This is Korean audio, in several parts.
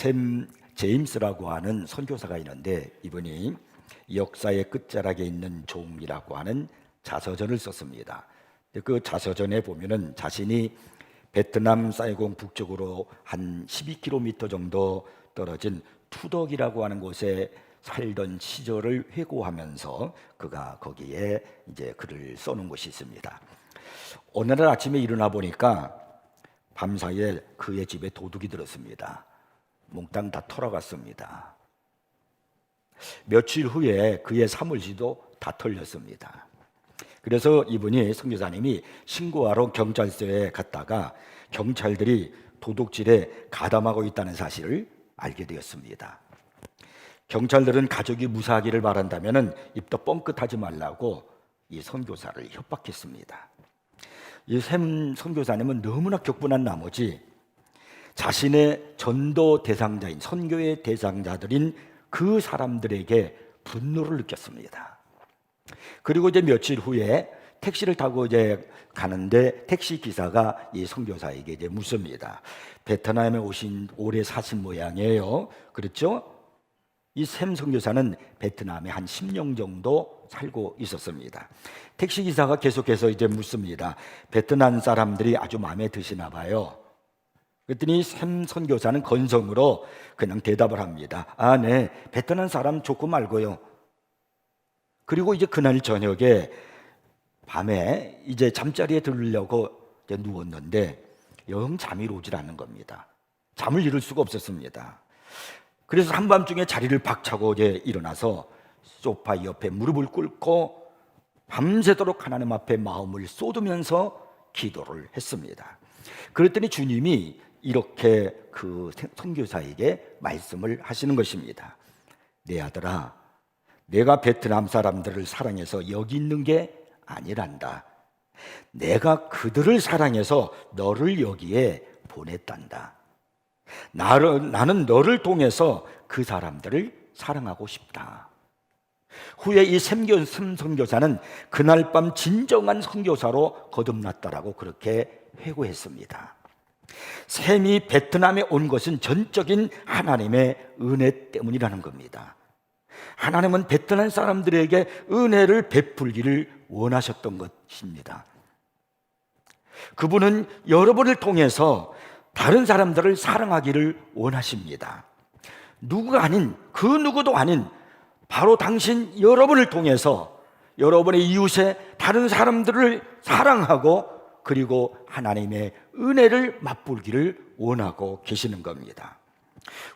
샘 제임스라고 하는 선교사가 있는데, 이분이 역사의 끝자락에 있는 종이라고 하는 자서전을 썼습니다. 그 자서전에 보면은 자신이 베트남 사이공 북쪽으로 한 12km 정도 떨어진 투덕이라고 하는 곳에 살던 시절을 회고하면서 그가 거기에 이제 글을 써놓은 것이 있습니다. 어느 날 아침에 일어나 보니까 밤사이에 그의 집에 도둑이 들었습니다. 몽땅 다 털어갔습니다. 며칠 후에 그의 사물지도 다 털렸습니다. 그래서 이분이 선교사님이 신고하러 경찰서에 갔다가 경찰들이 도둑질에 가담하고 있다는 사실을 알게 되었습니다. 경찰들은 가족이 무사하기를 바란다면 입도 뻥끗하지 말라고 이 선교사를 협박했습니다. 이 샘 선교사님은 너무나 격분한 나머지 자신의 전도 대상자인 선교의 대상자들인 그 사람들에게 분노를 느꼈습니다. 그리고 이제 며칠 후에 택시를 타고 이제 가는데 택시 기사가 이 선교사에게 이제 묻습니다. 베트남에 오신 오래 사신 모양이에요. 그렇죠? 이 샘 선교사는 베트남에 한 10년 정도 살고 있었습니다. 택시 기사가 계속해서 이제 묻습니다. 베트남 사람들이 아주 마음에 드시나 봐요. 그랬더니 샘 선교사는 건성으로 그냥 대답을 합니다. 아, 네, 베트남 사람 좋고 말고요. 그리고 이제 그날 저녁에 밤에 이제 잠자리에 들으려고 이제 누웠는데 영 잠이 오질 않는 겁니다. 잠을 이룰 수가 없었습니다. 그래서 한밤중에 자리를 박차고 이제 일어나서 소파 옆에 무릎을 꿇고 밤새도록 하나님 앞에 마음을 쏟으면서 기도를 했습니다. 그랬더니 주님이 이렇게 그 선교사에게 말씀을 하시는 것입니다. 내 아들아, 내가 베트남 사람들을 사랑해서 여기 있는 게 아니란다. 내가 그들을 사랑해서 너를 여기에 보냈단다. 나는 너를 통해서 그 사람들을 사랑하고 싶다. 후에 이 샘 선교사는 그날 밤 진정한 선교사로 거듭났다라고 그렇게 회고했습니다. 샘이 베트남에 온 것은 전적인 하나님의 은혜 때문이라는 겁니다. 하나님은 베트남 사람들에게 은혜를 베풀기를 원하셨던 것입니다. 그분은 여러분을 통해서 다른 사람들을 사랑하기를 원하십니다. 누구가 아닌, 그 누구도 아닌 바로 당신 여러분을 통해서 여러분의 이웃의 다른 사람들을 사랑하고 그리고 하나님의 은혜를 맛보기를 원하고 계시는 겁니다.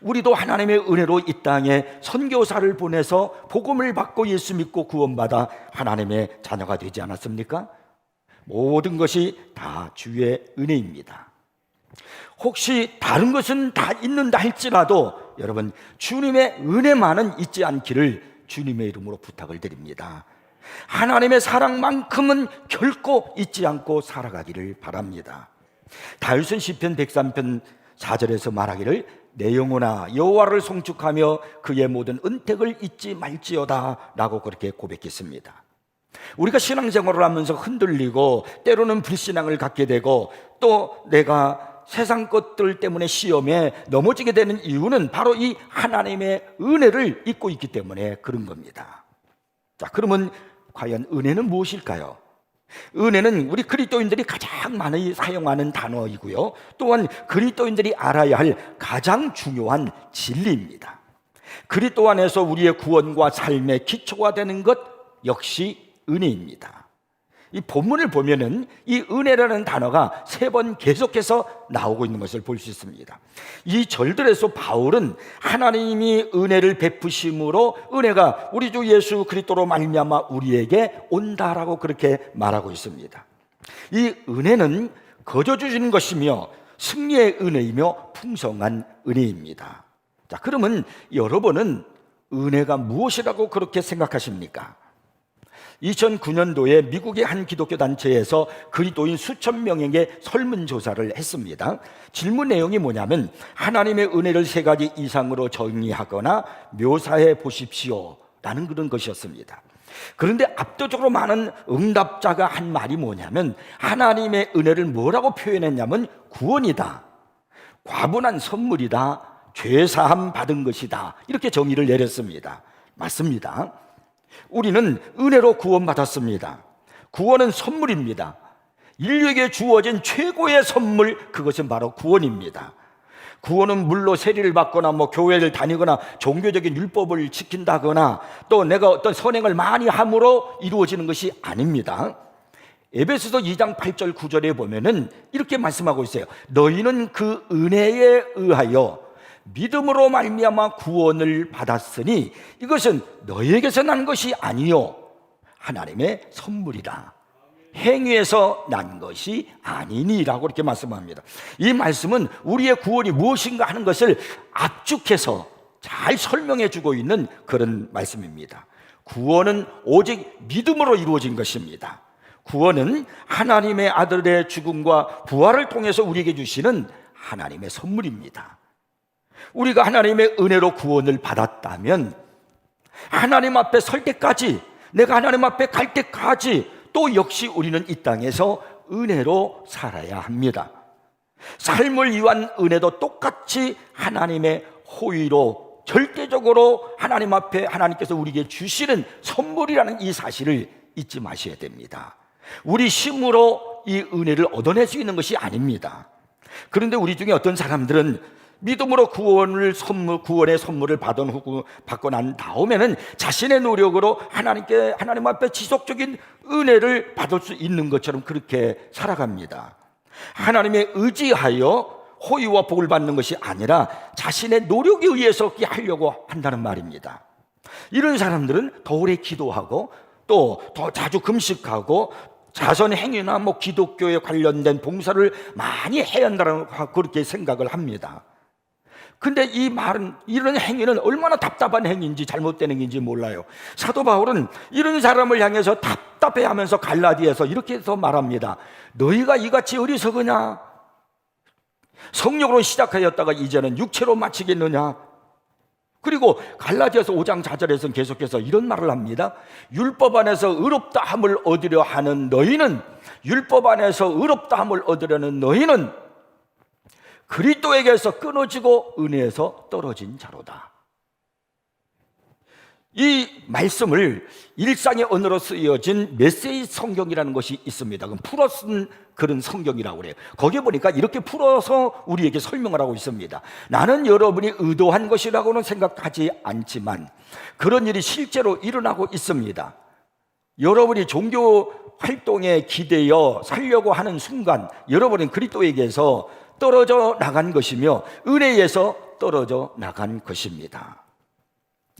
우리도 하나님의 은혜로 이 땅에 선교사를 보내서 복음을 받고 예수 믿고 구원받아 하나님의 자녀가 되지 않았습니까? 모든 것이 다 주의 은혜입니다. 혹시 다른 것은 다 있는다 할지라도 여러분 주님의 은혜만은 잊지 않기를 주님의 이름으로 부탁을 드립니다. 하나님의 사랑만큼은 결코 잊지 않고 살아가기를 바랍니다. 다윗은 시편 103편 4절에서 말하기를 내 영혼아 여호와를 송축하며 그의 모든 은택을 잊지 말지어다 라고 그렇게 고백했습니다. 우리가 신앙생활을 하면서 흔들리고 때로는 불신앙을 갖게 되고 또 내가 세상 것들 때문에 시험에 넘어지게 되는 이유는 바로 이 하나님의 은혜를 잊고 있기 때문에 그런 겁니다. 자, 그러면 과연 은혜는 무엇일까요? 은혜는 우리 그리스도인들이 가장 많이 사용하는 단어이고요, 또한 그리스도인들이 알아야 할 가장 중요한 진리입니다. 그리스도 안에서 우리의 구원과 삶의 기초가 되는 것 역시 은혜입니다. 이 본문을 보면은 이 은혜라는 단어가 3번 계속해서 나오고 있는 것을 볼 수 있습니다. 이 절들에서 바울은 하나님이 은혜를 베푸심으로 은혜가 우리 주 예수 그리스도로 말미암아 우리에게 온다라고 그렇게 말하고 있습니다. 이 은혜는 거저 주시는 것이며 승리의 은혜이며 풍성한 은혜입니다. 자, 그러면 여러분은 은혜가 무엇이라고 그렇게 생각하십니까? 2009년도에 미국의 한 기독교 단체에서 그리스도인 수천 명에게 설문조사를 했습니다. 질문 내용이 뭐냐면 하나님의 은혜를 3가지 이상으로 정의하거나 묘사해 보십시오 라는 그런 것이었습니다. 그런데 압도적으로 많은 응답자가 한 말이 뭐냐면 하나님의 은혜를 뭐라고 표현했냐면 구원이다, 과분한 선물이다, 죄사함 받은 것이다. 이렇게 정의를 내렸습니다. 맞습니다. 우리는 은혜로 구원받았습니다. 구원은 선물입니다. 인류에게 주어진 최고의 선물, 그것은 바로 구원입니다. 구원은 물로 세리를 받거나 교회를 다니거나 종교적인 율법을 지킨다거나 또 내가 어떤 선행을 많이 함으로 이루어지는 것이 아닙니다. 에베소서 2장 8절 9절에 보면은 이렇게 말씀하고 있어요. 너희는 그 은혜에 의하여 믿음으로 말미암아 구원을 받았으니 이것은 너희에게서 난 것이 아니요 하나님의 선물이라. 행위에서 난 것이 아니니라고 이렇게 말씀합니다. 이 말씀은 우리의 구원이 무엇인가 하는 것을 압축해서 잘 설명해 주고 있는 그런 말씀입니다. 구원은 오직 믿음으로 이루어진 것입니다. 구원은 하나님의 아들의 죽음과 부활을 통해서 우리에게 주시는 하나님의 선물입니다. 우리가 하나님의 은혜로 구원을 받았다면 하나님 앞에 설 때까지, 내가 하나님 앞에 갈 때까지 또 역시 우리는 이 땅에서 은혜로 살아야 합니다. 삶을 위한 은혜도 똑같이 하나님의 호의로 절대적으로 하나님 앞에 하나님께서 우리에게 주시는 선물이라는 이 사실을 잊지 마셔야 됩니다. 우리 힘으로 이 은혜를 얻어낼 수 있는 것이 아닙니다. 그런데 우리 중에 어떤 사람들은 믿음으로 구원의 선물을 받고 난 다음에는 자신의 노력으로 하나님 앞에 지속적인 은혜를 받을 수 있는 것처럼 그렇게 살아갑니다. 하나님의 의지하여 호의와 복을 받는 것이 아니라 자신의 노력에 의해서 그렇게 하려고 한다는 말입니다. 이런 사람들은 더 오래 기도하고 또 더 자주 금식하고 자선 행위나 기독교에 관련된 봉사를 많이 해야 한다는 그렇게 생각을 합니다. 근데 이 말은, 이런 행위는 얼마나 답답한 행위인지 잘못된 행위인지 몰라요. 사도 바울은 이런 사람을 향해서 답답해하면서 갈라디아서 이렇게 해서 말합니다. 너희가 이같이 어리석으냐? 성령으로 시작하였다가 이제는 육체로 마치겠느냐? 그리고 갈라디아서 5장 4절에서는 계속해서 이런 말을 합니다. 율법 안에서 의롭다함을 얻으려 하는 너희는, 율법 안에서 의롭다함을 얻으려는 너희는 그리스도에게서 끊어지고 은혜에서 떨어진 자로다. 이 말씀을 일상의 언어로 쓰여진 메시지 성경이라는 것이 있습니다. 그럼 풀어 쓴 그런 성경이라고 그래요. 거기에 보니까 이렇게 풀어서 우리에게 설명을 하고 있습니다. 나는 여러분이 의도한 것이라고는 생각하지 않지만 그런 일이 실제로 일어나고 있습니다. 여러분이 종교 활동에 기대어 살려고 하는 순간 여러분은 그리스도에게서 떨어져 나간 것이며 은혜에서 떨어져 나간 것입니다.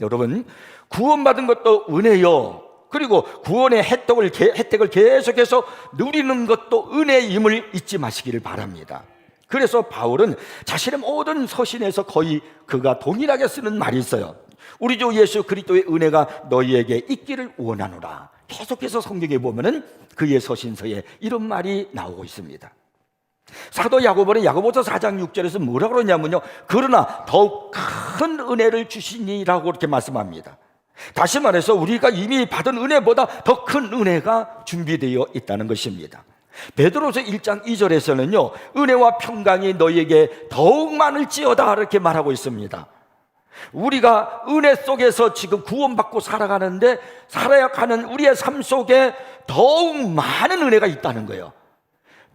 여러분, 구원받은 것도 은혜요, 그리고 구원의 혜택을 계속해서 누리는 것도 은혜임을 잊지 마시기를 바랍니다. 그래서 바울은 자신의 모든 서신에서 거의 그가 동일하게 쓰는 말이 있어요. 우리 주 예수 그리스도의 은혜가 너희에게 있기를 원하노라. 계속해서 성경에 보면은 그의 서신서에 이런 말이 나오고 있습니다. 사도 야고보는 야고보서 4장 6절에서 뭐라고 그러냐면요, 그러나 더욱 큰 은혜를 주시니라고 그렇게 말씀합니다. 다시 말해서 우리가 이미 받은 은혜보다 더 큰 은혜가 준비되어 있다는 것입니다. 베드로서 1장 2절에서는요, 은혜와 평강이 너희에게 더욱 많을지어다 이렇게 말하고 있습니다. 우리가 은혜 속에서 지금 구원받고 살아가는데 살아야 하는 우리의 삶 속에 더욱 많은 은혜가 있다는 거예요.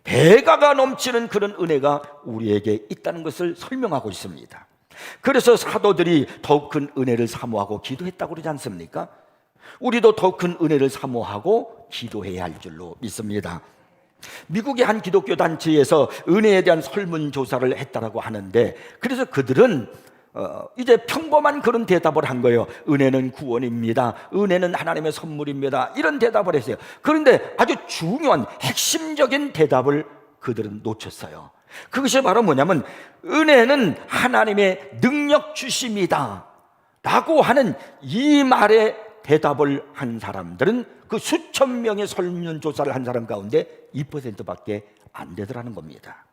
배가가 넘치는 그런 은혜가 우리에게 있다는 것을 설명하고 있습니다. 그래서 사도들이 더욱 큰 은혜를 사모하고 기도했다고 그러지 않습니까? 우리도 더욱 큰 은혜를 사모하고 기도해야 할 줄로 믿습니다. 미국의 한 기독교 단체에서 은혜에 대한 설문조사를 했다고 하는데, 그래서 그들은 이제 평범한 그런 대답을 한 거예요. 은혜는 구원입니다. 은혜는 하나님의 선물입니다. 이런 대답을 했어요. 그런데 아주 중요한 핵심적인 대답을 그들은 놓쳤어요. 그것이 바로 뭐냐면 은혜는 하나님의 능력 주심이다 라고 하는 이 말에 대답을 한 사람들은 그 수천 명의 설문조사를 한 사람 가운데 2%밖에 안 되더라는 겁니다.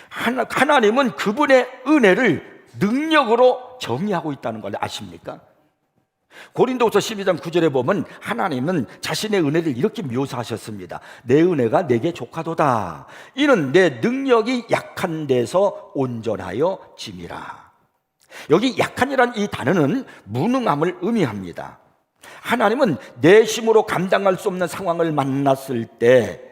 하나님은 그분의 은혜를 능력으로 정의하고 있다는 걸 아십니까? 고린도후서 12장 9절에 보면 하나님은 자신의 은혜를 이렇게 묘사하셨습니다. 내 은혜가 내게 족하도다. 이는 내 능력이 약한 데서 온전하여 짐이라. 여기 약한이란 이 단어는 무능함을 의미합니다. 하나님은 내 힘으로 감당할 수 없는 상황을 만났을 때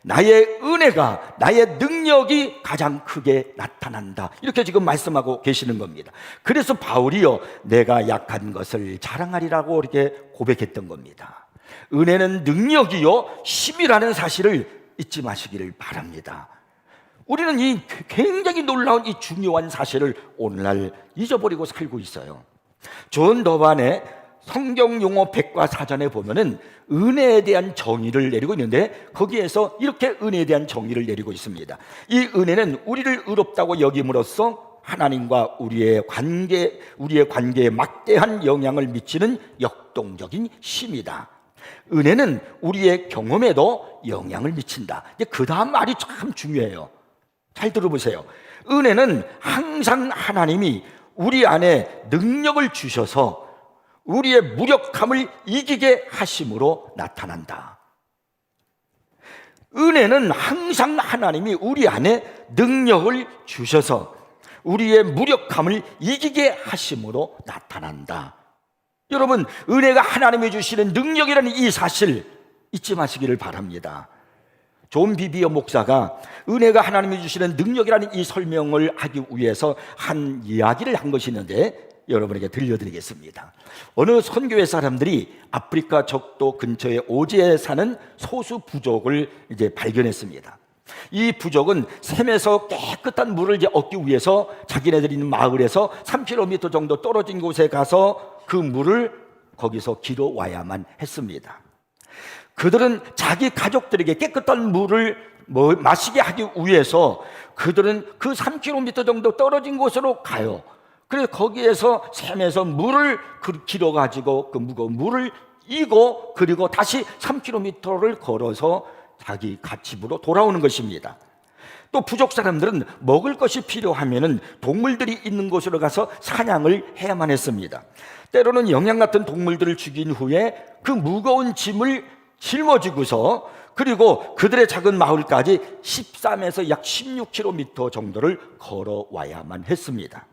나의 은혜가, 나의 능력이 가장 크게 나타난다, 이렇게 지금 말씀하고 계시는 겁니다. 그래서 바울이요, 내가 약한 것을 자랑하리라고 이렇게 고백했던 겁니다. 은혜는 능력이요 힘이라는 사실을 잊지 마시기를 바랍니다. 우리는 이 굉장히 놀라운 이 중요한 사실을 오늘날 잊어버리고 살고 있어요. 존 더반의 성경 용어 백과사전에 보면은 은혜에 대한 정의를 내리고 있는데, 거기에서 이렇게 은혜에 대한 정의를 내리고 있습니다. 이 은혜는 우리를 의롭다고 여김으로써 하나님과 우리의 관계에 막대한 영향을 미치는 역동적인 힘이다. 은혜는 우리의 경험에도 영향을 미친다. 그 다음 말이 참 중요해요. 잘 들어보세요. 은혜는 항상 하나님이 우리 안에 능력을 주셔서 우리의 무력함을 이기게 하심으로 나타난다. 은혜는 항상 하나님이 우리 안에 능력을 주셔서 우리의 무력함을 이기게 하심으로 나타난다. 여러분, 은혜가 하나님이 주시는 능력이라는 이 사실 잊지 마시기를 바랍니다. 존 비비어 목사가 은혜가 하나님이 주시는 능력이라는 이 설명을 하기 위해서 한 이야기를 한 것이 있는데 여러분에게 들려드리겠습니다. 어느 선교회 사람들이 아프리카 적도 근처의 오지에 사는 소수 부족을 이제 발견했습니다. 이 부족은 샘에서 깨끗한 물을 이제 얻기 위해서 자기네들이 있는 마을에서 3km 정도 떨어진 곳에 가서 그 물을 거기서 길어 와야만 했습니다. 그들은 자기 가족들에게 깨끗한 물을 마시게 하기 위해서 그들은 그 3km 정도 떨어진 곳으로 가요. 그래서 거기에서 샘에서 물을 길어가지고 그 무거운 물을 이고 그리고 다시 3km를 걸어서 자기 집으로 돌아오는 것입니다. 또 부족 사람들은 먹을 것이 필요하면은 동물들이 있는 곳으로 가서 사냥을 해야만 했습니다. 때로는 영양 같은 동물들을 죽인 후에 그 무거운 짐을 짊어지고서 그리고 그들의 작은 마을까지 13에서 약 16km 정도를 걸어와야만 했습니다.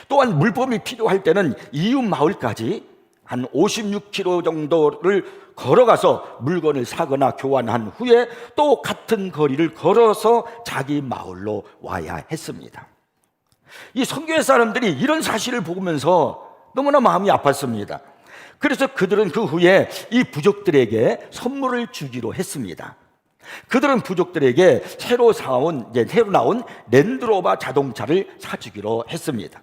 또한 물품이 필요할 때는 이웃 마을까지 한 56km 정도를 걸어가서 물건을 사거나 교환한 후에 또 같은 거리를 걸어서 자기 마을로 와야 했습니다. 이 선교회 사람들이 이런 사실을 보면서 너무나 마음이 아팠습니다. 그래서 그들은 그 후에 이 부족들에게 선물을 주기로 했습니다. 그들은 부족들에게 새로 나온 랜드로버 자동차를 사주기로 했습니다.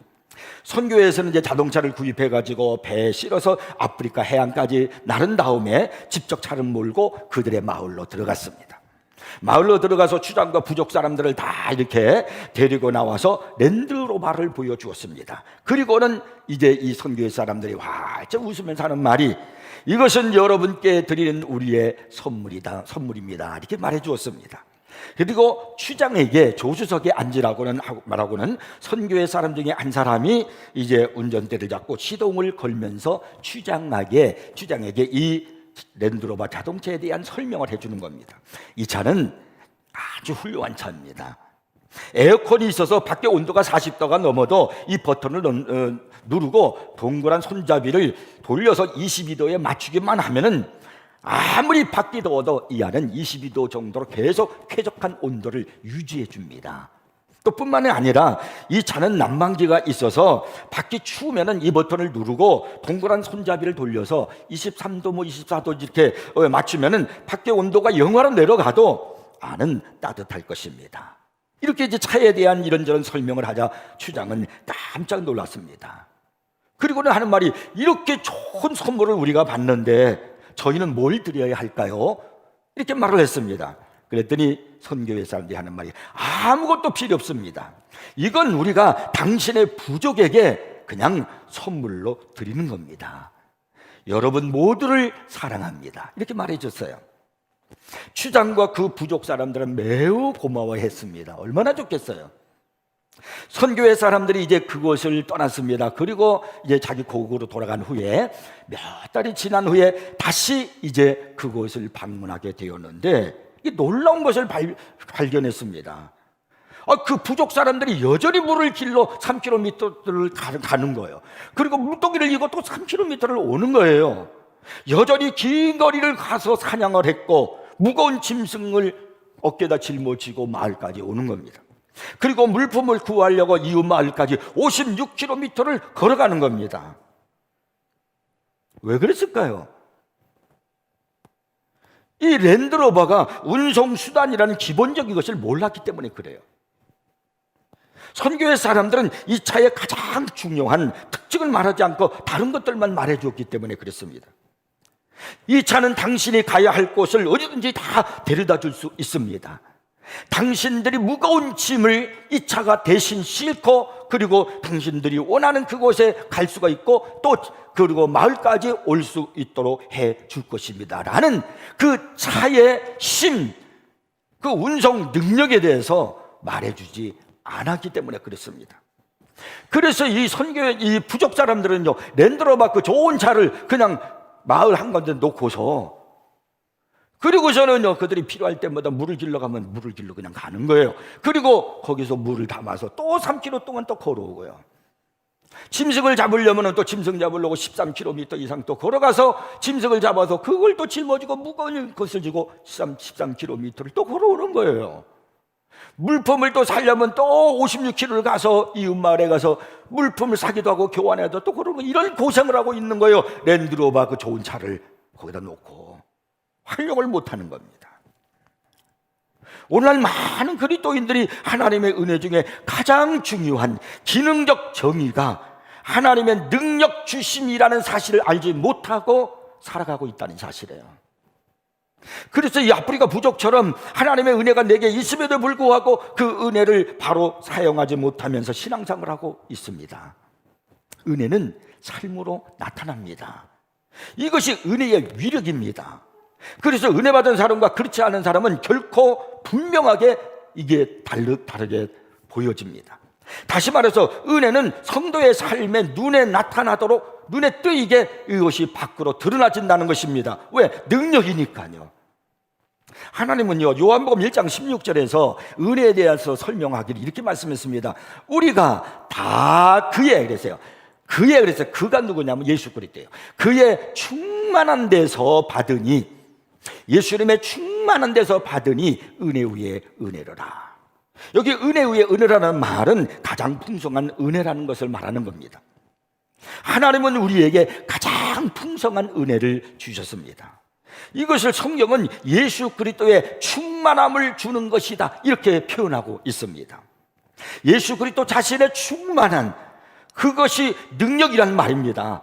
선교회에서는 이제 자동차를 구입해가지고 배에 실어서 아프리카 해안까지 나른 다음에 직접 차를 몰고 그들의 마을로 들어갔습니다. 마을로 들어가서 추장과 부족 사람들을 다 이렇게 데리고 나와서 랜드로버를 보여주었습니다. 그리고는 이제 이 선교회 사람들이 활짝 웃으면서 하는 말이, 이것은 여러분께 드리는 우리의 선물입니다, 이렇게 말해 주었습니다. 그리고 추장에게 조수석에 앉으라고는 말하고는 선교회 사람 중에 한 사람이 이제 운전대를 잡고 시동을 걸면서 추장에게 이 랜드로버 자동차에 대한 설명을 해주는 겁니다. 이 차는 아주 훌륭한 차입니다. 에어컨이 있어서 밖에 온도가 40도가 넘어도 이 버튼을 누르고 동그란 손잡이를 돌려서 22도에 맞추기만 하면은 아무리 밖이 더워도 이 안은 22도 정도로 계속 쾌적한 온도를 유지해 줍니다. 또 뿐만이 아니라 이 차는 난방기가 있어서 밖이 추우면은 이 버튼을 누르고 동그란 손잡이를 돌려서 23도 24도 이렇게 맞추면은 밖에 온도가 영하로 내려가도 안은 따뜻할 것입니다. 이렇게 이제 차에 대한 이런저런 설명을 하자 추장은 깜짝 놀랐습니다. 그리고는 하는 말이, 이렇게 좋은 선물을 우리가 받는데 저희는 뭘 드려야 할까요? 이렇게 말을 했습니다. 그랬더니 선교회 사람들이 하는 말이, 아무것도 필요 없습니다. 이건 우리가 당신의 부족에게 그냥 선물로 드리는 겁니다. 여러분 모두를 사랑합니다, 이렇게 말해줬어요. 추장과 그 부족 사람들은 매우 고마워했습니다. 얼마나 좋겠어요. 선교회 사람들이 이제 그곳을 떠났습니다. 그리고 이제 자기 고국으로 돌아간 후에 몇 달이 지난 후에 다시 이제 그곳을 방문하게 되었는데 이 놀라운 것을 발견했습니다. 그 부족 사람들이 여전히 물을 길러 3km를 가는 거예요. 그리고 물동이를 이고 또 3km를 오는 거예요. 여전히 긴 거리를 가서 사냥을 했고 무거운 짐승을 어깨에다 짊어지고 마을까지 오는 겁니다. 그리고 물품을 구하려고 이웃 마을까지 56km를 걸어가는 겁니다. 왜 그랬을까요? 이 랜드로버가 운송수단이라는 기본적인 것을 몰랐기 때문에 그래요. 선교회 사람들은 이 차의 가장 중요한 특징을 말하지 않고 다른 것들만 말해주었기 때문에 그랬습니다. 이 차는 당신이 가야 할 곳을 어디든지 다 데려다 줄 수 있습니다. 당신들이 무거운 짐을 이 차가 대신 싣고 그리고 당신들이 원하는 그곳에 갈 수가 있고 또 그리고 마을까지 올 수 있도록 해 줄 것입니다 라는 그 차의 힘, 그 운송 능력에 대해서 말해주지 않았기 때문에 그랬습니다. 그래서 이 선교회 이 부족 사람들은요 랜드로버 그 좋은 차를 그냥 마을 한 군데 놓고서 그리고서는요 그들이 필요할 때마다 물을 길러 가면 물을 길러 그냥 가는 거예요. 그리고 거기서 물을 담아서 또 3km 동안 또 걸어오고요. 짐승을 잡으려면 또 짐승 잡으려고 13km 이상 또 걸어가서 짐승을 잡아서 그걸 또 짊어지고 무거운 것을 지고 13km를 또 걸어오는 거예요. 물품을 또 사려면 또 56km를 가서 이웃 마을에 가서 물품을 사기도 하고 교환해도 또 그러고 이런 고생을 하고 있는 거예요. 랜드로버 그 좋은 차를 거기다 놓고 활용을 못하는 겁니다. 오늘날 많은 그리스도인들이 하나님의 은혜 중에 가장 중요한 기능적 정의가 하나님의 능력 주심이라는 사실을 알지 못하고 살아가고 있다는 사실이에요. 그래서 이 아프리카 부족처럼 하나님의 은혜가 내게 있음에도 불구하고 그 은혜를 바로 사용하지 못하면서 신앙생활을 하고 있습니다. 은혜는 삶으로 나타납니다. 이것이 은혜의 위력입니다. 그래서 은혜 받은 사람과 그렇지 않은 사람은 결코 분명하게 이게 다르게 보여집니다. 다시 말해서 은혜는 성도의 삶에 눈에 나타나도록 눈에 뜨이게 이것이 밖으로 드러나진다는 것입니다. 왜? 능력이니까요. 하나님은요 요한복음 1장 16절에서 은혜에 대해서 설명하기를 이렇게 말씀했습니다. 우리가 다 그랬어요. 그가 누구냐면 예수 그리스도예요. 그의 충만한 데서 받으니, 예수님의 충만한 데서 받으니 은혜 위에 은혜로라. 여기 은혜 위에 은혜라는 말은 가장 풍성한 은혜라는 것을 말하는 겁니다. 하나님은 우리에게 가장 풍성한 은혜를 주셨습니다. 이것을 성경은 예수 그리스도의 충만함을 주는 것이다 이렇게 표현하고 있습니다. 예수 그리스도 자신의 충만한 그것이 능력이란 말입니다.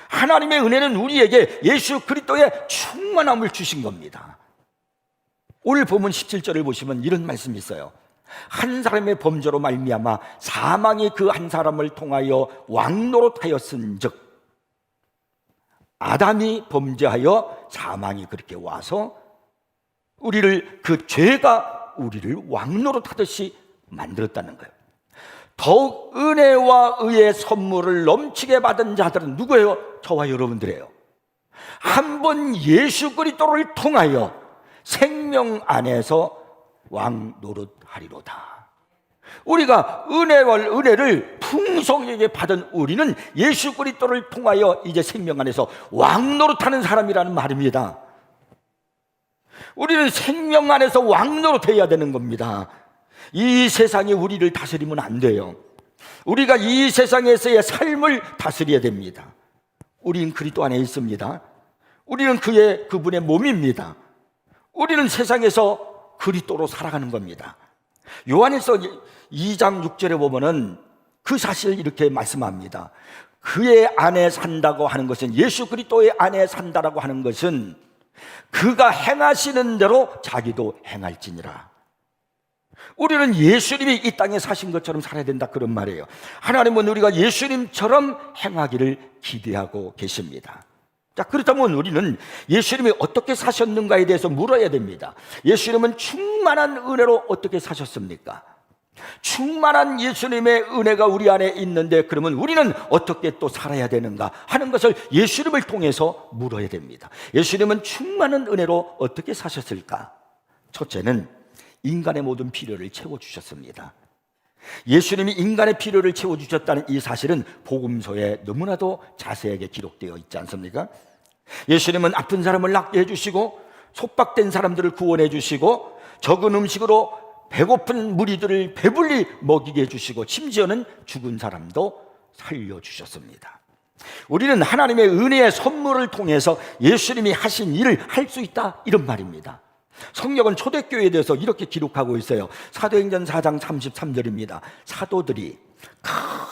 하나님의 은혜는 우리에게 예수 그리스도의 충만함을 주신 겁니다. 오늘 본문 17절을 보시면 이런 말씀이 있어요. 한 사람의 범죄로 말미암아 사망이 그 한 사람을 통하여 왕노릇하였은즉, 아담이 범죄하여 사망이 그렇게 와서 우리를 그 죄가 우리를 왕노릇하듯이 만들었다는 거예요. 더욱 은혜와 의의 선물을 넘치게 받은 자들은 누구예요? 저와 여러분들이에요. 한 번 예수 그리스도를 통하여 생명 안에서 왕노릇하리로다. 우리가 은혜를 풍성하게 받은 우리는 예수 그리스도를 통하여 이제 생명 안에서 왕노릇하는 사람이라는 말입니다. 우리는 생명 안에서 왕노릇해야 되는 겁니다. 이 세상이 우리를 다스리면 안 돼요. 우리가 이 세상에서의 삶을 다스려야 됩니다. 우리는 그리스도 안에 있습니다. 우리는 그분의 몸입니다. 우리는 세상에서 그리스도로 살아가는 겁니다. 요한일서 2장 6절에 보면은 그 사실을 이렇게 말씀합니다. 그의 안에 산다고 하는 것은, 예수 그리스도의 안에 산다라고 하는 것은 그가 행하시는 대로 자기도 행할지니라. 우리는 예수님이 이 땅에 사신 것처럼 살아야 된다 그런 말이에요. 하나님은 우리가 예수님처럼 행하기를 기대하고 계십니다. 자, 그렇다면 우리는 예수님이 어떻게 사셨는가에 대해서 물어야 됩니다. 예수님은 충만한 은혜로 어떻게 사셨습니까? 충만한 예수님의 은혜가 우리 안에 있는데 그러면 우리는 어떻게 또 살아야 되는가 하는 것을 예수님을 통해서 물어야 됩니다. 예수님은 충만한 은혜로 어떻게 사셨을까? 첫째는 인간의 모든 필요를 채워주셨습니다. 예수님이 인간의 필요를 채워주셨다는 이 사실은 복음서에 너무나도 자세하게 기록되어 있지 않습니까? 예수님은 아픈 사람을 낫게 해주시고 속박된 사람들을 구원해 주시고 적은 음식으로 배고픈 무리들을 배불리 먹이게 해주시고 심지어는 죽은 사람도 살려주셨습니다. 우리는 하나님의 은혜의 선물을 통해서 예수님이 하신 일을 할 수 있다, 이런 말입니다. 성경은 초대교회에 대해서 이렇게 기록하고 있어요. 사도행전 4장 33절입니다. 사도들이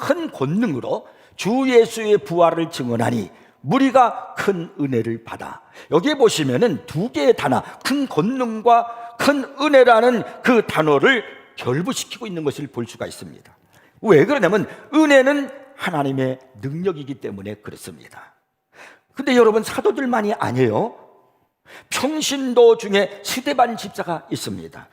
큰 권능으로 주 예수의 부활을 증언하니 무리가 큰 은혜를 받아. 여기에 보시면은 두 개의 단어, 큰 권능과 큰 은혜라는 그 단어를 결부시키고 있는 것을 볼 수가 있습니다. 왜 그러냐면 은혜는 하나님의 능력이기 때문에 그렇습니다. 근데 여러분, 사도들만이 아니에요. 평신도 중에 스데반 집사가 있습니다.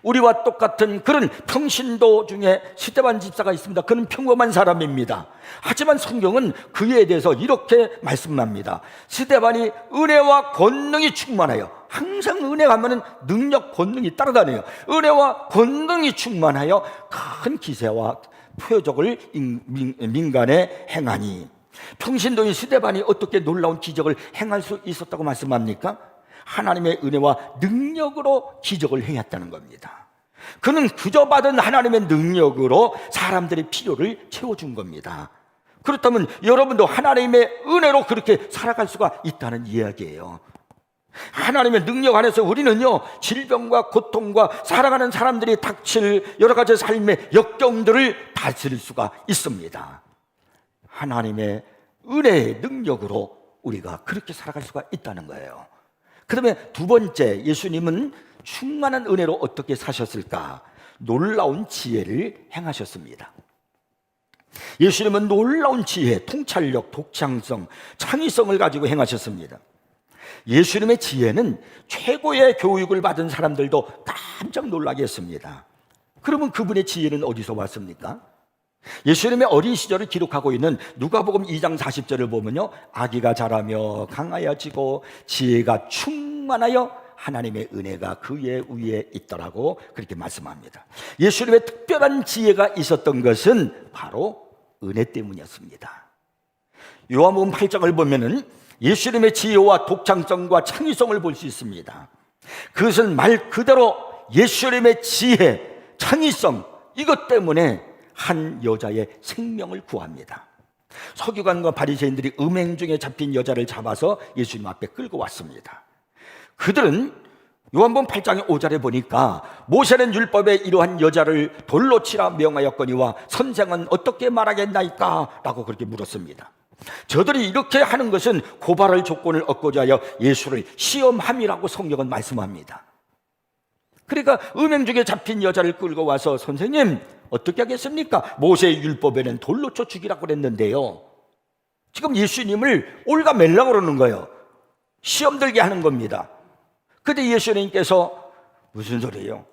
우리와 똑같은 그런 평신도 중에 스데반 집사가 있습니다. 그는 평범한 사람입니다. 하지만 성경은 그에 대해서 이렇게 말씀합니다. 스데반이 은혜와 권능이 충만하여, 항상 은혜 가면은 능력, 권능이 따라다녀요. 은혜와 권능이 충만하여 큰 기세와 표적을 민간에 행하니. 평신도인 스데반이 어떻게 놀라운 기적을 행할 수 있었다고 말씀합니까? 하나님의 은혜와 능력으로 기적을 행했다는 겁니다. 그는 그저 받은 하나님의 능력으로 사람들의 필요를 채워준 겁니다. 그렇다면 여러분도 하나님의 은혜로 그렇게 살아갈 수가 있다는 이야기예요. 하나님의 능력 안에서 우리는요, 질병과 고통과 살아가는 사람들이 닥칠 여러 가지 삶의 역경들을 다스릴 수가 있습니다. 하나님의 은혜의 능력으로 우리가 그렇게 살아갈 수가 있다는 거예요. 그 다음에 두 번째, 예수님은 충만한 은혜로 어떻게 사셨을까? 놀라운 지혜를 행하셨습니다. 예수님은 놀라운 지혜, 통찰력, 독창성, 창의성을 가지고 행하셨습니다. 예수님의 지혜는 최고의 교육을 받은 사람들도 깜짝 놀라게 했습니다. 그러면 그분의 지혜는 어디서 왔습니까? 예수님의 어린 시절을 기록하고 있는 누가복음 2장 40절을 보면요, 아기가 자라며 강하여지고 지혜가 충만하여 하나님의 은혜가 그의 위에 있더라고 그렇게 말씀합니다. 예수님의 특별한 지혜가 있었던 것은 바로 은혜 때문이었습니다. 요한복음 8장을 보면은 예수님의 지혜와 독창성과 창의성을 볼 수 있습니다. 그것은 말 그대로 예수님의 지혜, 창의성, 이것 때문에 한 여자의 생명을 구합니다. 서기관과 바리새인들이 음행 중에 잡힌 여자를 잡아서 예수님 앞에 끌고 왔습니다. 그들은 요한복음 8장의 5절에 보니까 모세는 율법에 이러한 여자를 돌로 치라 명하였거니와 선생은 어떻게 말하겠나이까? 라고 그렇게 물었습니다. 저들이 이렇게 하는 것은 고발할 조건을 얻고자 하여 예수를 시험함이라고 성경은 말씀합니다. 그러니까 음행 중에 잡힌 여자를 끌고 와서 선생님 어떻게 하겠습니까? 모세의 율법에는 돌로 쳐 죽이라고 그랬는데요. 지금 예수님을 올가매려고 그러는 거예요. 시험 들게 하는 겁니다. 근데 예수님께서 무슨 소리예요?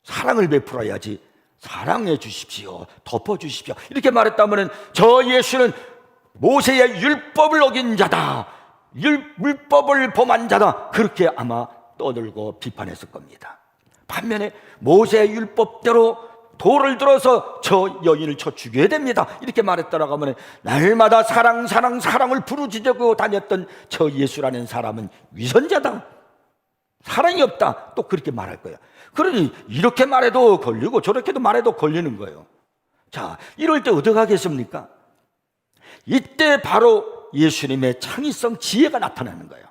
사랑을 베풀어야지. 사랑해 주십시오. 덮어 주십시오. 이렇게 말했다면 저 예수는 모세의 율법을 어긴 자다, 율법을 범한 자다, 그렇게 아마 떠들고 비판했을 겁니다. 반면에 모세의 율법대로 돌을 들어서 저 여인을 쳐 죽여야 됩니다, 이렇게 말했다라고 하면 날마다 사랑을 부르짖고 다녔던 저 예수라는 사람은 위선자다, 사랑이 없다, 또 그렇게 말할 거예요. 그러니 이렇게 말해도 걸리고 저렇게도 말해도 걸리는 거예요. 자, 이럴 때 어떡하겠습니까? 이때 바로 예수님의 창의성, 지혜가 나타나는 거예요.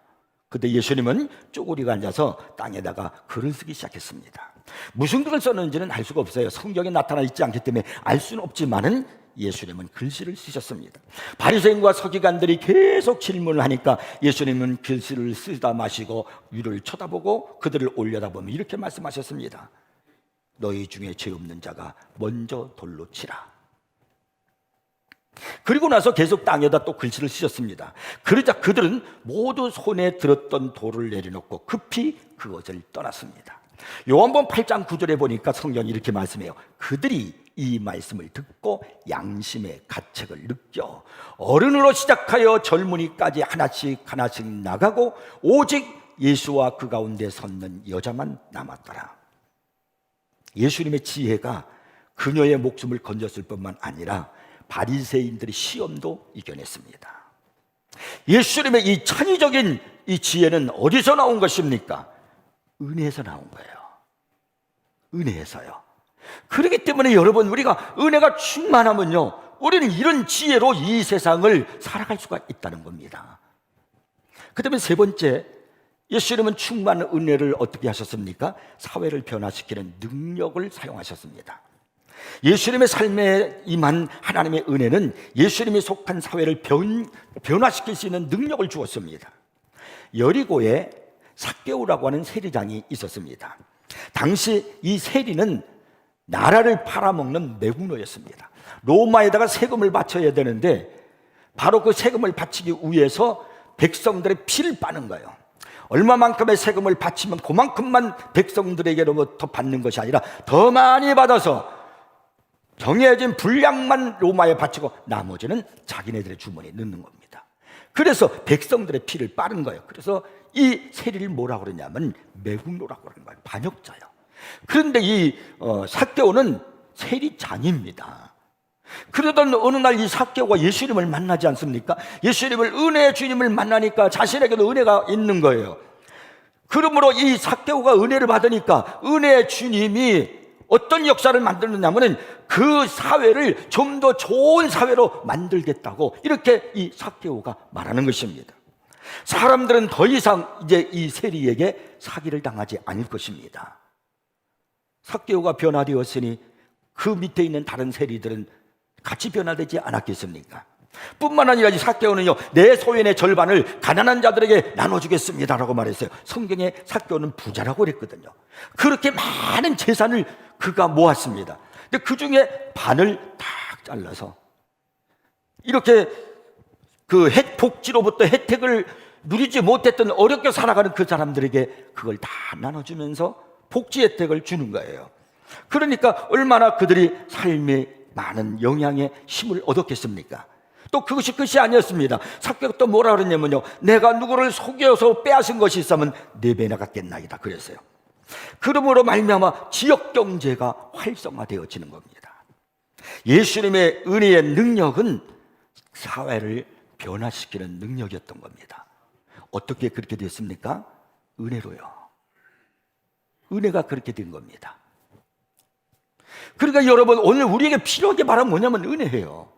그때 예수님은 쪼그리고 앉아서 땅에다가 글을 쓰기 시작했습니다. 무슨 글을 썼는지는 알 수가 없어요. 성경에 나타나 있지 않기 때문에 알 수는 없지만은 예수님은 글씨를 쓰셨습니다. 바리새인과 서기관들이 계속 질문을 하니까 예수님은 글씨를 쓰다 마시고 위를 쳐다보고 그들을 올려다보며 이렇게 말씀하셨습니다. 너희 중에 죄 없는 자가 먼저 돌로 치라. 그리고 나서 계속 땅에다 또 글씨를 쓰셨습니다. 그러자 그들은 모두 손에 들었던 돌을 내려놓고 급히 그것을 떠났습니다. 요한복음 8장 9절에 보니까 성경이 이렇게 말씀해요. 그들이 이 말씀을 듣고 양심의 가책을 느껴 어른으로 시작하여 젊은이까지 하나씩 나가고 오직 예수와 그 가운데 섰는 여자만 남았더라. 예수님의 지혜가 그녀의 목숨을 건졌을 뿐만 아니라 바리새인들의 시험도 이겨냈습니다. 예수님의 이 창의적인 이 지혜는 어디서 나온 것입니까? 은혜에서 나온 거예요. 은혜에서요. 그렇기 때문에 여러분, 우리가 은혜가 충만하면요, 우리는 이런 지혜로 이 세상을 살아갈 수가 있다는 겁니다. 그 다음에 세 번째, 예수님은 충만한 은혜를 어떻게 하셨습니까? 사회를 변화시키는 능력을 사용하셨습니다. 예수님의 삶에 임한 하나님의 은혜는 예수님이 속한 사회를 변화시킬 수 있는 능력을 주었습니다. 여리고에 삭개오라고 하는 세리장이 있었습니다. 당시 이 세리는 나라를 팔아먹는 매국노였습니다. 로마에다가 세금을 바쳐야 되는데 바로 그 세금을 바치기 위해서 백성들의 피를 빠는 거예요. 얼마만큼의 세금을 바치면 그만큼만 백성들에게로부터 받는 것이 아니라 더 많이 받아서 정해진 분량만 로마에 바치고 나머지는 자기네들의 주머니에 넣는 겁니다. 그래서 백성들의 피를 빠른 거예요. 그래서 이 세리를 뭐라고 그러냐면 매국노라고 그러는 거예요. 반역자예요. 그런데 이 삭개오는 세리장입니다. 그러던 어느 날 이 삭개오가 예수님을 만나지 않습니까? 예수님을, 은혜의 주님을 만나니까 자신에게도 은혜가 있는 거예요. 그러므로 이 삭개오가 은혜를 받으니까 은혜의 주님이 어떤 역사를 만들었냐면은 그 사회를 좀 더 좋은 사회로 만들겠다고 이렇게 이 삭개오가 말하는 것입니다. 사람들은 더 이상 이제 이 세리에게 사기를 당하지 않을 것입니다. 삭개오가 변화되었으니 그 밑에 있는 다른 세리들은 같이 변화되지 않았겠습니까? 뿐만 아니라 이 삭개오는요, 내 소유의 절반을 가난한 자들에게 나눠주겠습니다라고 말했어요. 성경에 삭개오는 부자라고 그랬거든요. 그렇게 많은 재산을 그가 모았습니다. 근데 그 중에 반을 딱 잘라서 이렇게 그 복지로부터 혜택을 누리지 못했던 어렵게 살아가는 그 사람들에게 그걸 다 나눠주면서 복지 혜택을 주는 거예요. 그러니까 얼마나 그들이 삶에 많은 영향의 힘을 얻었겠습니까? 또 그것이 끝이 아니었습니다. 삭개오가 또 뭐라 그랬냐면요, 내가 누구를 속여서 빼앗은 것이 있으면 4배나 갚겠나이다 그랬어요. 그러므로 말미암아 지역 경제가 활성화되어지는 겁니다. 예수님의 은혜의 능력은 사회를 변화시키는 능력이었던 겁니다. 어떻게 그렇게 됐습니까? 은혜로요. 은혜가 그렇게 된 겁니다. 그러니까 여러분, 오늘 우리에게 필요한 게 바로 뭐냐면 은혜예요.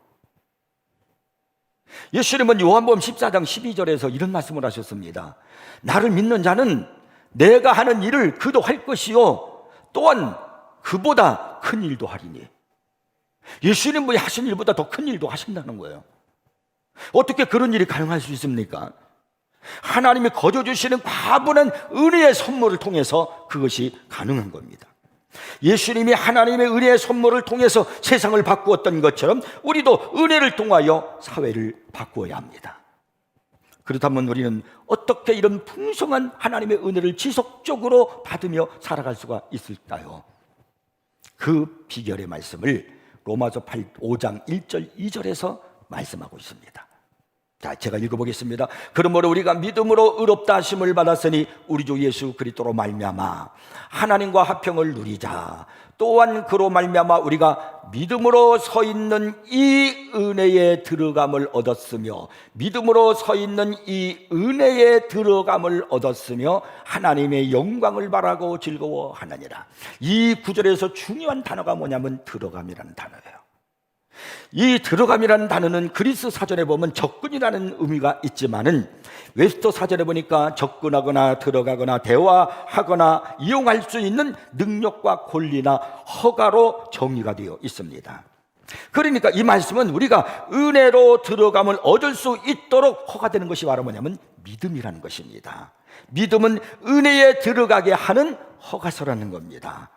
예수님은 요한복음 14장 12절에서 이런 말씀을 하셨습니다. 나를 믿는 자는 내가 하는 일을 그도 할 것이요 또한 그보다 큰 일도 하리니. 예수님이 하신 일보다 더 큰 일도 하신다는 거예요. 어떻게 그런 일이 가능할 수 있습니까? 하나님이 거저 주시는 과분한 은혜의 선물을 통해서 그것이 가능한 겁니다. 예수님이 하나님의 은혜의 선물을 통해서 세상을 바꾸었던 것처럼 우리도 은혜를 통하여 사회를 바꾸어야 합니다. 그렇다면 우리는 어떻게 이런 풍성한 하나님의 은혜를 지속적으로 받으며 살아갈 수가 있을까요? 그 비결의 말씀을 로마서 5장 1절 2절에서 말씀하고 있습니다. 자, 제가 읽어보겠습니다. 그러므로 우리가 믿음으로 의롭다 하심을 받았으니 우리 주 예수 그리스도로 말미암아 하나님과 화평을 누리자. 또한 그로 말미암아 우리가 믿음으로 서 있는 이 은혜에 들어감을 얻었으며 믿음으로 서 있는 이 은혜에 들어감을 얻었으며 하나님의 영광을 바라고 즐거워하느니라. 이 구절에서 중요한 단어가 뭐냐면 들어감이라는 단어예요. 이 들어감이라는 단어는 그리스 사전에 보면 접근이라는 의미가 있지만은 웨스터 사전에 보니까 접근하거나 들어가거나 대화하거나 이용할 수 있는 능력과 권리나 허가로 정의가 되어 있습니다. 그러니까 이 말씀은 우리가 은혜로 들어감을 얻을 수 있도록 허가되는 것이 바로 뭐냐면 믿음이라는 것입니다. 믿음은 은혜에 들어가게 하는 허가서라는 겁니다.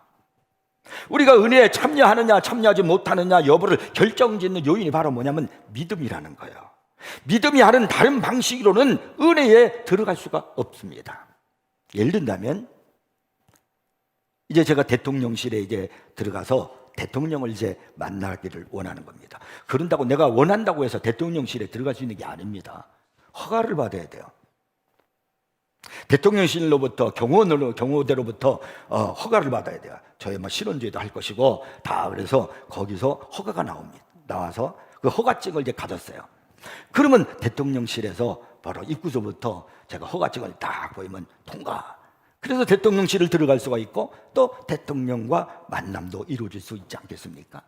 우리가 은혜에 참여하느냐 참여하지 못하느냐 여부를 결정짓는 요인이 바로 뭐냐면 믿음이라는 거예요. 믿음이 하는 다른 방식으로는 은혜에 들어갈 수가 없습니다. 예를 든다면 이제 제가 대통령실에 이제 들어가서 대통령을 이제 만나기를 원하는 겁니다. 그런다고 내가 원한다고 해서 대통령실에 들어갈 수 있는 게 아닙니다. 허가를 받아야 돼요. 대통령실로부터 경호대로부터 허가를 받아야 돼요. 저희 뭐 실현주의도 할 것이고 다. 그래서 거기서 허가가 나와서 그 허가증을 이제 가졌어요. 그러면 대통령실에서 바로 입구서부터 제가 허가증을 딱 보이면 통과. 그래서 대통령실을 들어갈 수가 있고 또 대통령과 만남도 이루어질 수 있지 않겠습니까?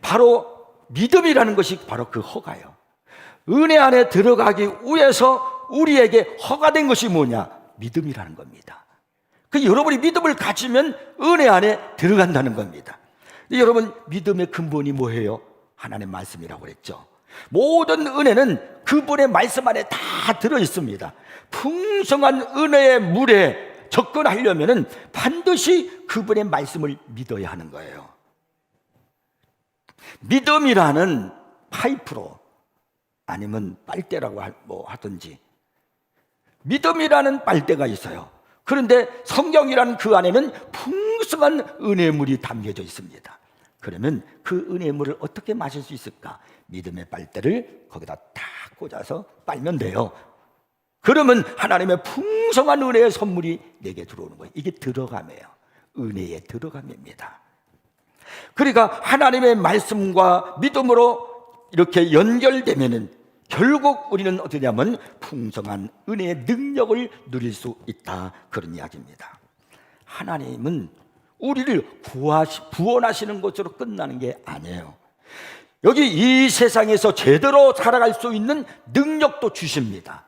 바로 믿음이라는 것이 바로 그 허가예요. 은혜 안에 들어가기 위해서 우리에게 허가된 것이 뭐냐? 믿음이라는 겁니다. 그 여러분이 믿음을 가지면 은혜 안에 들어간다는 겁니다. 여러분, 믿음의 근본이 뭐예요? 하나님의 말씀이라고 그랬죠. 모든 은혜는 그분의 말씀 안에 다 들어 있습니다. 풍성한 은혜의 물에 접근하려면 반드시 그분의 말씀을 믿어야 하는 거예요. 믿음이라는 파이프로 아니면 빨대라고 하든지 믿음이라는 빨대가 있어요. 그런데 성경이라는 그 안에는 풍성한 은혜의 물이 담겨져 있습니다. 그러면 그 은혜의 물을 어떻게 마실 수 있을까? 믿음의 빨대를 거기다 딱 꽂아서 빨면 돼요. 그러면 하나님의 풍성한 은혜의 선물이 내게 들어오는 거예요. 이게 들어감이에요. 은혜의 들어감입니다. 그러니까 하나님의 말씀과 믿음으로 이렇게 연결되면은 결국 우리는 어떠냐면 풍성한 은혜의 능력을 누릴 수 있다, 그런 이야기입니다. 하나님은 우리를 구원하시는 것으로 끝나는 게 아니에요. 여기 이 세상에서 제대로 살아갈 수 있는 능력도 주십니다.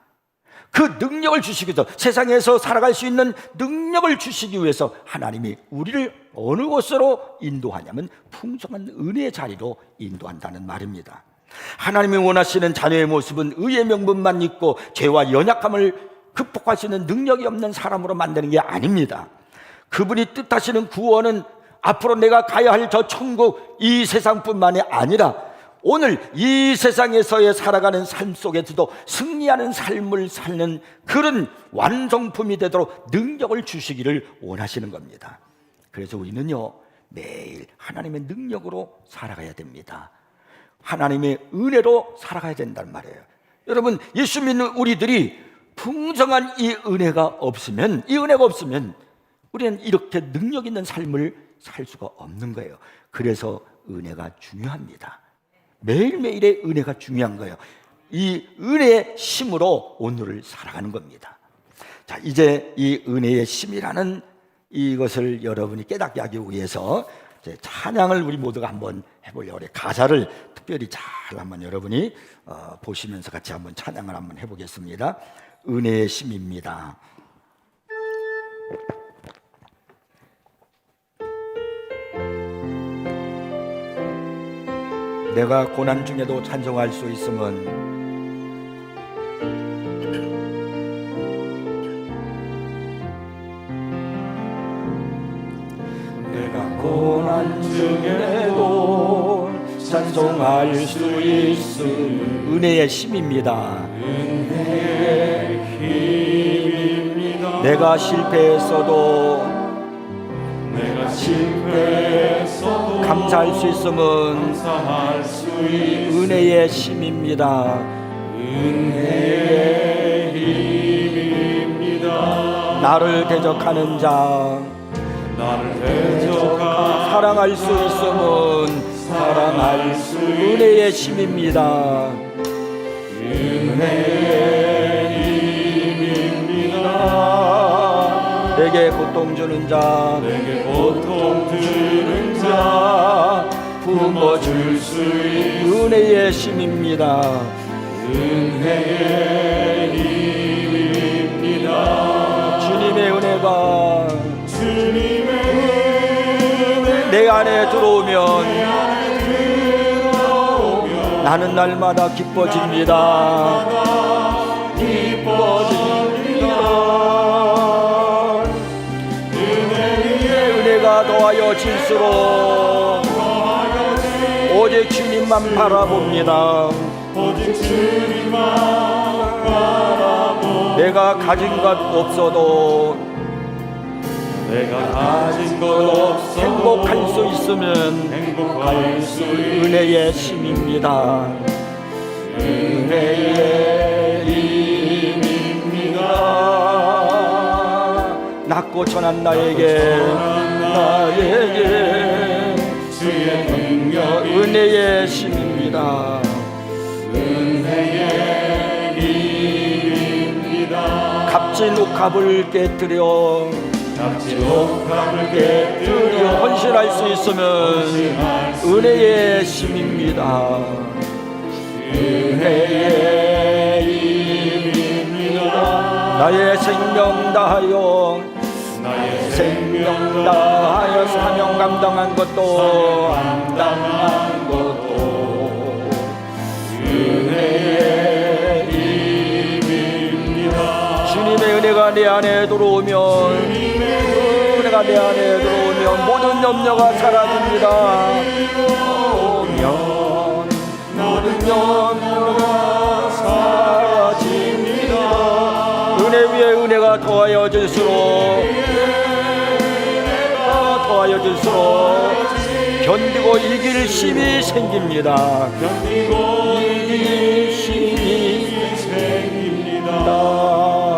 그 능력을 주시기 위해서, 세상에서 살아갈 수 있는 능력을 주시기 위해서 하나님이 우리를 어느 곳으로 인도하냐면 풍성한 은혜의 자리로 인도한다는 말입니다. 하나님이 원하시는 자녀의 모습은 의의 명분만 있고 죄와 연약함을 극복할 수 있는 능력이 없는 사람으로 만드는 게 아닙니다. 그분이 뜻하시는 구원은 앞으로 내가 가야 할 저 천국, 이 세상뿐만이 아니라 오늘 이 세상에서의 살아가는 삶 속에서도 승리하는 삶을 사는 그런 완성품이 되도록 능력을 주시기를 원하시는 겁니다. 그래서 우리는요, 매일 하나님의 능력으로 살아가야 됩니다. 하나님의 은혜로 살아가야 된단 말이에요. 여러분, 예수 믿는 우리들이 풍성한 이 은혜가 없으면 우리는 이렇게 능력 있는 삶을 살 수가 없는 거예요. 그래서 은혜가 중요합니다. 매일매일의 은혜가 중요한 거예요. 이 은혜의 힘으로 오늘을 살아가는 겁니다. 자, 이제 이 은혜의 힘이라는 이것을 여러분이 깨닫게 하기 위해서 이제 찬양을 우리 모두가 한번 해보려고 해요. 가사를 특별히 잘 한번 여러분이 보시면서 같이 한번 찬양을 한번 해보겠습니다. 은혜의 힘입니다. 내가 고난 중에도 찬송할 수 있음은 내가 고난 중에도 찬송할 수 있음은 은혜의 힘입니다. 은혜의 힘입니다. 내가 실패했어도 감사할 수 있음은 은혜의 힘입니다. 은혜의 힘입니다. 나를 대적하는 자, 사랑할 수 있음은 은혜의 힘입니다. 은혜의 힘입니다. 내게 고통 주는 자, 품어줄 수 있는 은혜의 힘입니다. 은혜의 힘입니다. 주님의 은혜가 내 안에 들어오면 나는 날마다 기뻐집니다. 은혜가 더하여질수록 오직 주님만 바라봅니다. 오직 주님만 바라봅니다. 내가 가진 것 없어도 행복할 수 있으면 은혜의 힘입니다. 은혜의 힘입니다. 낮고 천한 나에게 주의 능력 은혜의 심입니다. 은혜의 힘입니다. 값진 옥합을 깨뜨려 값진 옥합을 깨뜨려 헌신할 수 있으면 은혜의 심입니다. 은혜의 힘입니다. 나의 생명 다하여 사명 감당한 것도 은혜의 힘입니다. 주님의 은혜가 내 안에 들어오면 모든 염려가 사라집니다. 모든 염려가 사라집니다. 은혜 위에 은혜가 더하여질수록 견디고 이길 힘이 생깁니다.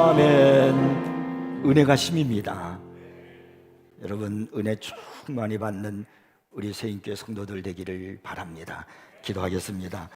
아멘. 은혜가 힘입니다. 여러분, 은혜 충만히 받는 우리 세인교회 성도들 되기를 바랍니다. 기도하겠습니다.